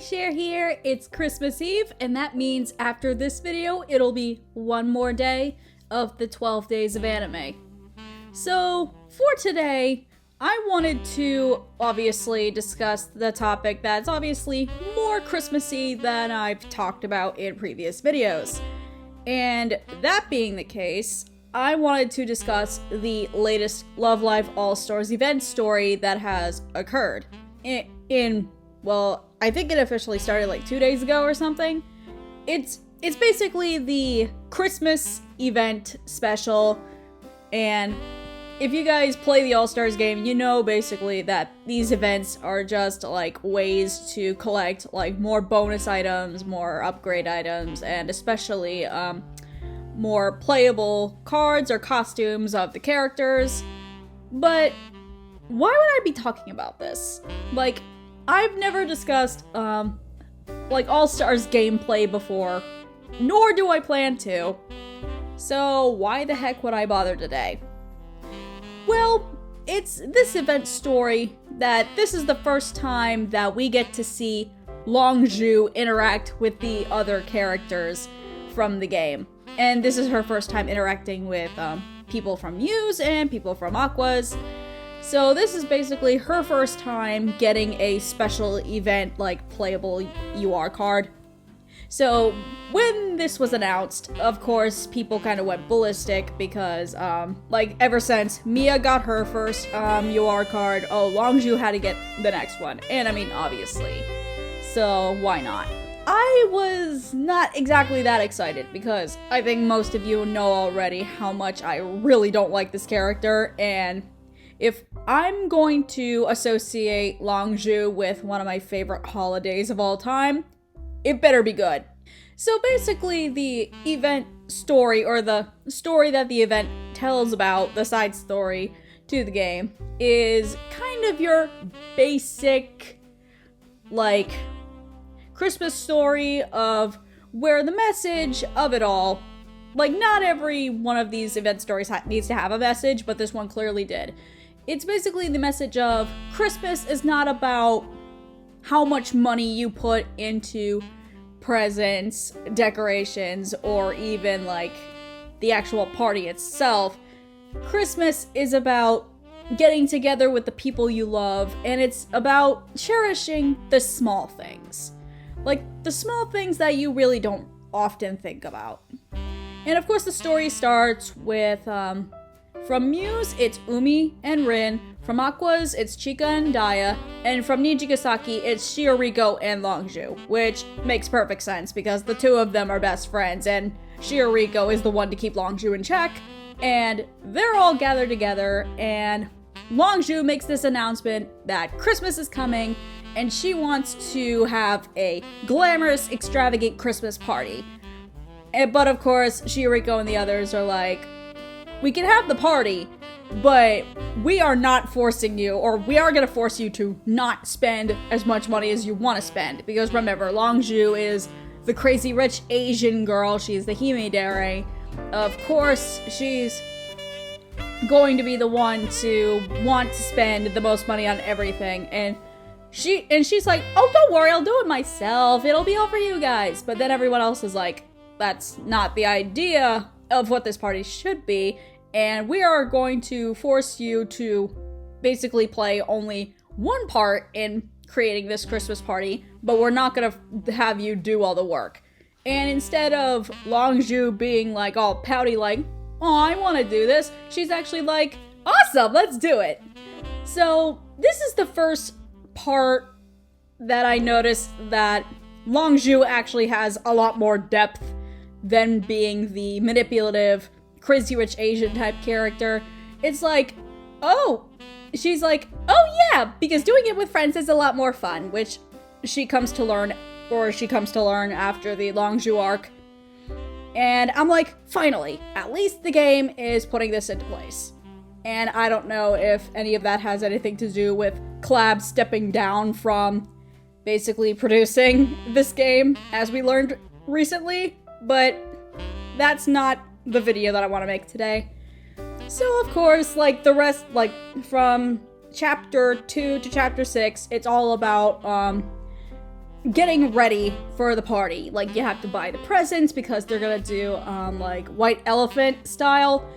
Cher here. It's Christmas Eve, and that means after this video, it'll be one more day of the 12 days of anime. So, for today, I wanted to obviously discuss the topic that's obviously more Christmassy than I've talked about in previous videos. And that being the case, I wanted to discuss the latest Love Live All-Stars event story that has occurred. Well, I think it officially started like 2 days ago or something. It's basically the Christmas event special, and if you guys play the All-Stars game, you know basically that these events are just like ways to collect like more bonus items, more upgrade items, and especially more playable cards or costumes of the characters. But why would I be talking about this? Like, I've never discussed like All-Stars gameplay before, nor do I plan to. So why the heck would I bother today? Well, it's this event story that this is the first time that we get to see Lanzhu interact with the other characters from the game. And this is her first time interacting with people from Muse and people from Aqua's. So this is basically her first time getting a special event like playable UR card. So when this was announced, of course, people kind of went ballistic because, like, ever since Mia got her first UR card, oh, Lanzhu had to get the next one. And I mean, obviously. So why not? I was not exactly that excited because I think most of you know already how much I really don't like this character, and if I'm going to associate Lanzhu with one of my favorite holidays of all time, it better be good. So basically, the event story, or the story that the event tells about, the side story to the game, is kind of your basic, like, Christmas story of where the message of it all, like, not every one of these event stories needs to have a message, but this one clearly did. It's basically the message of Christmas is not about how much money you put into presents, decorations, or even like the actual party itself. Christmas is about getting together with the people you love, and it's about cherishing the small things. Like the small things that you really don't often think about. And of course the story starts with, from Muse, it's Umi and Rin. From Aqua's, it's Chika and Daya. And from Nijigasaki, it's Shioriko and Lanzhu, which makes perfect sense because the two of them are best friends, and Shioriko is the one to keep Lanzhu in check. And they're all gathered together, and Lanzhu makes this announcement that Christmas is coming, and she wants to have a glamorous, extravagant Christmas party. But of course, Shioriko and the others are like, we can have the party, but we are not forcing you, or we are going to force you to not spend as much money as you want to spend. Because remember, Lanzhu is the crazy rich Asian girl. She's the himedare. Of course, she's going to be the one to want to spend the most money on everything. And she's like, oh, don't worry, I'll do it myself. It'll be all for you guys. But then everyone else is like, that's not the idea of what this party should be, and we are going to force you to basically play only one part in creating this Christmas party, but we're not gonna have you do all the work. And instead of Lanzhu being like all pouty like, oh, I want to do this, she's actually like, awesome, let's do it. So this is the first part that I noticed that Lanzhu actually has a lot more depth than being the manipulative, crazy rich Asian type character. It's like, oh, she's like, oh yeah, because doing it with friends is a lot more fun, which she comes to learn after the Lanzhu arc. And I'm like, finally, at least the game is putting this into place. And I don't know if any of that has anything to do with Collab stepping down from basically producing this game, as we learned recently. But that's not the video that I want to make today. So of course, like the rest, like from chapter 2 to chapter 6, it's all about getting ready for the party. Like, you have to buy the presents because they're gonna do, like, white elephant style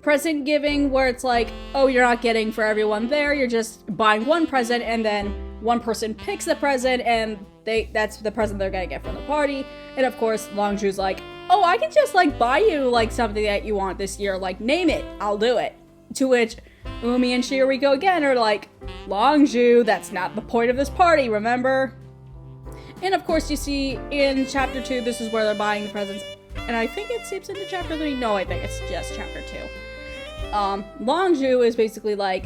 present giving, where it's like, oh, you're not getting for everyone there, you're just buying one present, and then one person picks the present, and that's the present they're gonna get from the party. And of course, Lanzhu's like, oh, I can just, like, buy you, like, something that you want this year, like, name it, I'll do it. To which Umi and Shioriko again are like, Lanzhu, that's not the point of this party, remember? And of course, you see in chapter 2, this is where they're buying the presents. And I think it seeps into chapter 3. No, I think it's just chapter 2. Lanzhu is basically like,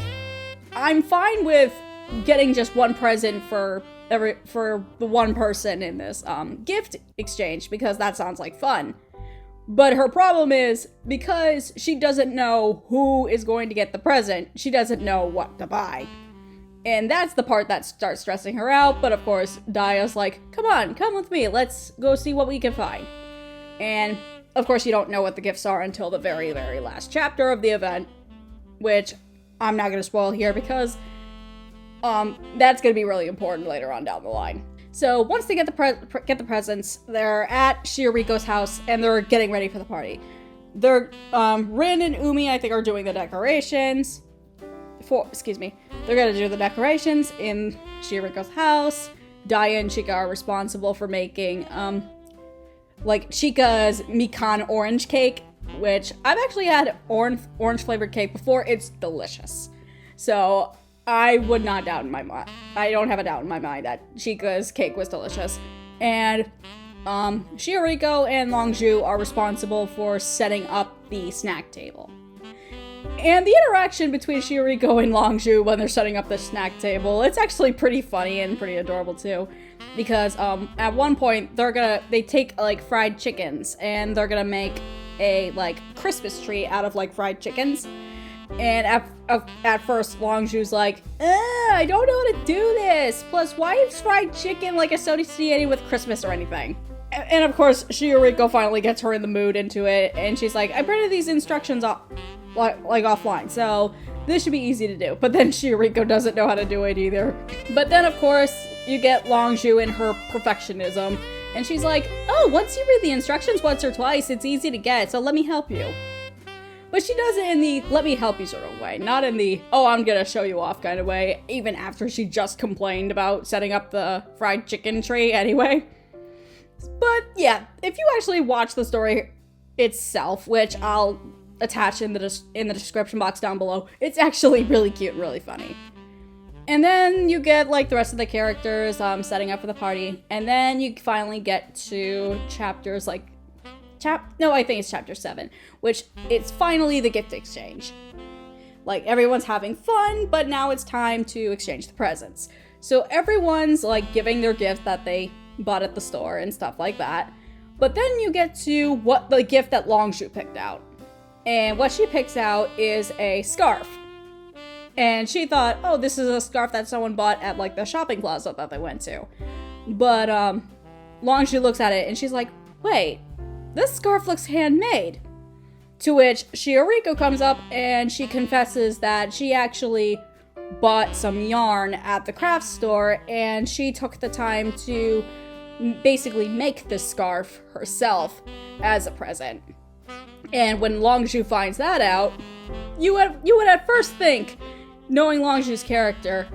I'm fine with getting just one present for the one person in this gift exchange, because that sounds like fun. But her problem is, because she doesn't know who is going to get the present, she doesn't know what to buy. And that's the part that starts stressing her out. But of course, Daya's like, come on, come with me, let's go see what we can find. And of course, you don't know what the gifts are until the very, very last chapter of the event, which I'm not going to spoil here because that's going to be really important later on down the line. So once they get the presents, they're at Shioriko's house and they're getting ready for the party. They're Rin and Umi, I think, are doing the decorations. They're gonna do the decorations in Shioriko's house. Daya and Chika are responsible for making like Chika's Mikan orange cake, which I've actually had orange flavored cake before. It's delicious. So I would not doubt in my mind. I don't have a doubt in my mind that Chika's cake was delicious. And Shioriko and Lanzhu are responsible for setting up the snack table. And the interaction between Shioriko and Lanzhu when they're setting up the snack table, it's actually pretty funny and pretty adorable too. Because at one point they take like fried chickens and they're gonna make a like Christmas tree out of like fried chickens. And at first, Lanzhu's like, I don't know how to do this. Plus, why is fried chicken like associated with Christmas or anything? And of course, Shioriko finally gets her in the mood into it, and she's like, I printed these instructions offline, so this should be easy to do. But then Shioriko doesn't know how to do it either. But then, of course, you get Lanzhu in her perfectionism, and she's like, oh, once you read the instructions once or twice, it's easy to get, so let me help you. But she does it in the let me help you sort of way, not in the oh, I'm gonna show you off kind of way, even after she just complained about setting up the fried chicken tree anyway. But yeah, if you actually watch the story itself, which I'll attach in the description box down below, it's actually really cute and really funny. And then you get like the rest of the characters setting up for the party, and then you finally get to chapters like I think it's chapter 7, which it's finally the gift exchange. Like, everyone's having fun, but now it's time to exchange the presents. So everyone's like giving their gift that they bought at the store and stuff like that. But then you get to what the gift that Lanzhu picked out. And what she picks out is a scarf. And she thought, oh, this is a scarf that someone bought at like the shopping plaza that they went to. But Lanzhu looks at it and she's like, wait, this scarf looks handmade. To which Shioriko comes up and she confesses that she actually bought some yarn at the craft store and she took the time to basically make this scarf herself as a present. And when Lanzhu finds that out, you would at first think, knowing Lanzhu's character,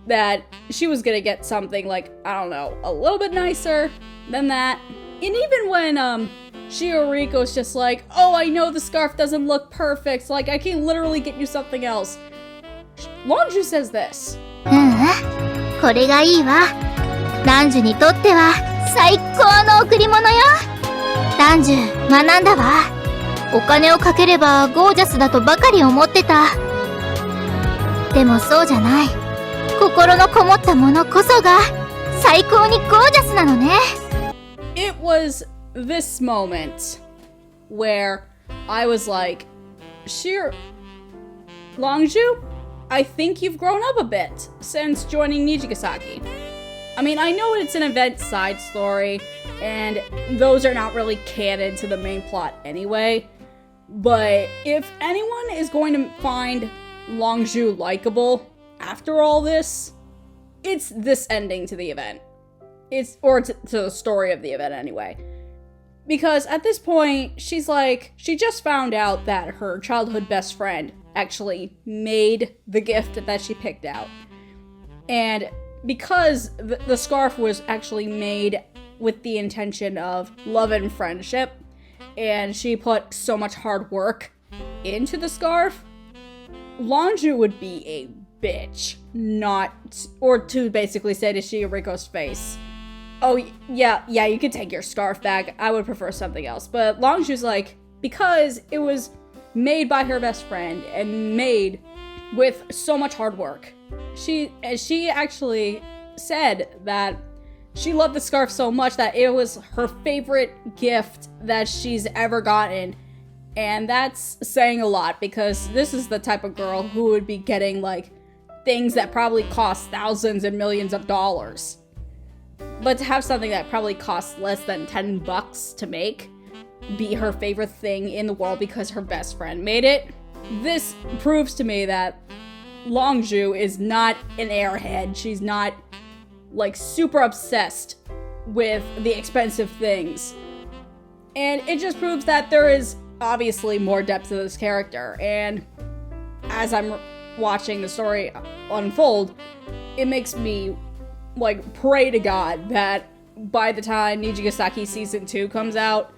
that she was gonna get something like, I don't know, a little bit nicer than that. And even when Shioriko's just like, oh, I know the scarf doesn't look perfect, like I can literally get you something else, Lanzhu says this. これがいいわ。ランジュにとっては最高の贈り物よ。ランジュ、学んだわ。お金をかければゴージャスだとばかり思ってた。でもそうじゃない。心のこもったものこそが最高にゴージャスなのね。It was this moment where I was like, Lanzhu, I think you've grown up a bit since joining Nijigasaki. I mean, I know it's an event side story, and those are not really canon to the main plot anyway, but if anyone is going to find Lanzhu likable after all this, it's this ending to the event. to the story of the event anyway. Because at this point, she's like, she just found out that her childhood best friend actually made the gift that she picked out. And because the scarf was actually made with the intention of love and friendship, and she put so much hard work into the scarf, Lanzhu would be a bitch or to basically say to Shioriko's face, oh, yeah, you can take your scarf back. I would prefer something else. But Lanzhu's like, because it was made by her best friend and made with so much hard work. She actually said that she loved the scarf so much that it was her favorite gift that she's ever gotten. And that's saying a lot, because this is the type of girl who would be getting, like, things that probably cost thousands and millions of dollars. But to have something that probably costs less than $10 to make be her favorite thing in the world because her best friend made it, this proves to me that Lanzhu is not an airhead. She's not, like, super obsessed with the expensive things. And it just proves that there is obviously more depth to this character. And as I'm watching the story unfold, it makes me, like, pray to God that by the time Nijigasaki Season 2 comes out,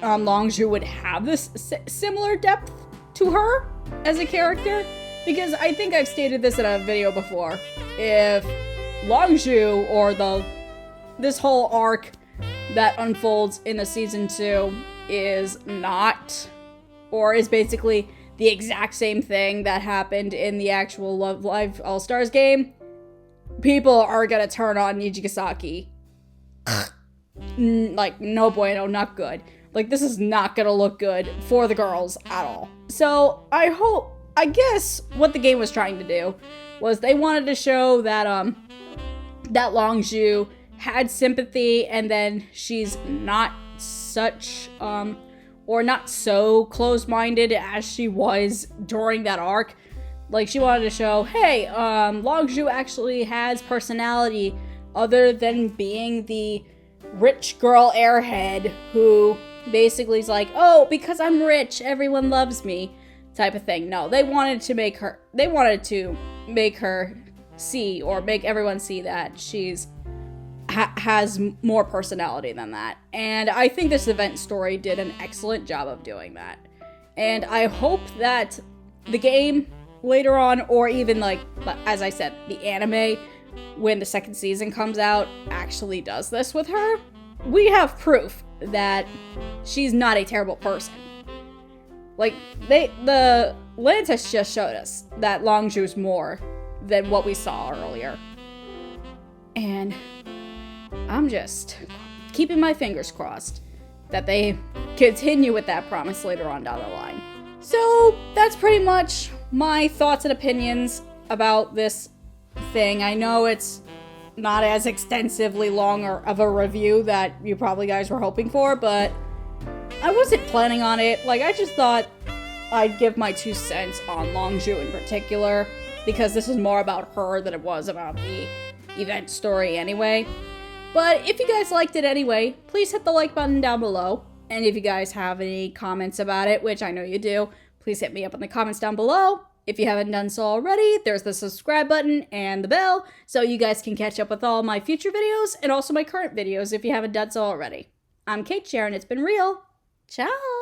Lanzhu would have this similar depth to her as a character. Because I think I've stated this in a video before. If Lanzhu, or this whole arc that unfolds in the Season 2 is not, or is basically the exact same thing that happened in the actual Love Live All-Stars game, people are gonna turn on Nijigasaki. Like, no bueno, not good. Like, this is not gonna look good for the girls at all. So, I guess what the game was trying to do was they wanted to show that, that Lanzhu had sympathy, and then she's not such, or not so close-minded as she was during that arc. Like, she wanted to show, hey, Lanzhu actually has personality other than being the rich girl airhead who basically is like, oh, because I'm rich, everyone loves me, type of thing. No, they wanted to make her see, or make everyone see that she's has more personality than that. And I think this event story did an excellent job of doing that. And I hope that the game later on, or even, like, as I said, the anime, when the second season comes out, actually does this with her. We have proof that she's not a terrible person. Like, the Lantis just showed us that Lanzhu's more than what we saw earlier. And I'm just keeping my fingers crossed that they continue with that promise later on down the line. So, that's pretty much my thoughts and opinions about this thing. I know it's not as extensively long of a review that you probably guys were hoping for, but I wasn't planning on it. Like, I just thought I'd give my 2 cents on Lanzhu in particular, because this is more about her than it was about the event story anyway. But if you guys liked it anyway, please hit the like button down below. And if you guys have any comments about it, which I know you do, please hit me up in the comments down below. If you haven't done so already, there's the subscribe button and the bell, so you guys can catch up with all my future videos and also my current videos if you haven't done so already. I'm Cait, Cher, and it's been real. Ciao!